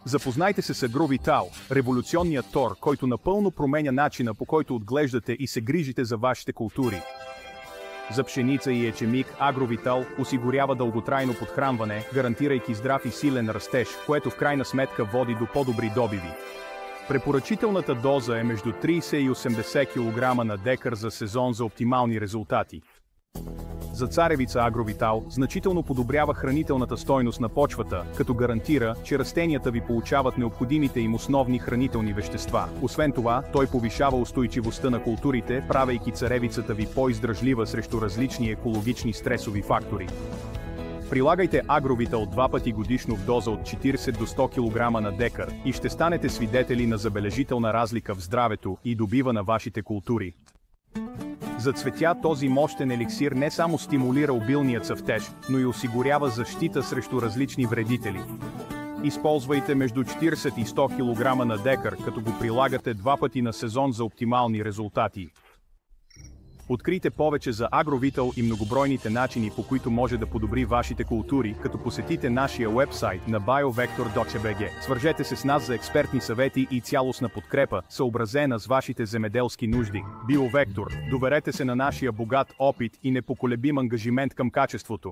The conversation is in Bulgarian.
Запознайте се с Агровитал, революционният тор, който напълно променя начина, по който отглеждате и се грижите за вашите култури. За пшеница и ечемик Агровитал осигурява дълготрайно подхранване, гарантирайки здрав и силен растеж, което в крайна сметка води до по-добри добиви. Препоръчителната доза е между 30 и 80 кг на декар за сезон за оптимални резултати. За царевица Агровитал значително подобрява хранителната стойност на почвата, като гарантира, че растенията ви получават необходимите им основни хранителни вещества. Освен това, той повишава устойчивостта на културите, правейки царевицата ви по-издръжлива срещу различни екологични стресови фактори. Прилагайте Агровитал 2 пъти годишно в доза от 40 до 100 кг на декар и ще станете свидетели на забележителна разлика в здравето и добива на вашите култури. За цветя този мощен еликсир не само стимулира обилния цъфтеж, но и осигурява защита срещу различни вредители. Използвайте между 40 и 100 кг на декар, като го прилагате 2 пъти на сезон за оптимални резултати. Открийте повече за Агровитал и многобройните начини, по които може да подобри вашите култури, като посетите нашия уебсайт на biovector.bg. Свържете се с нас за експертни съвети и цялостна подкрепа, съобразена с вашите земеделски нужди. BioVector. Доверете се на нашия богат опит и непоколебим ангажимент към качеството.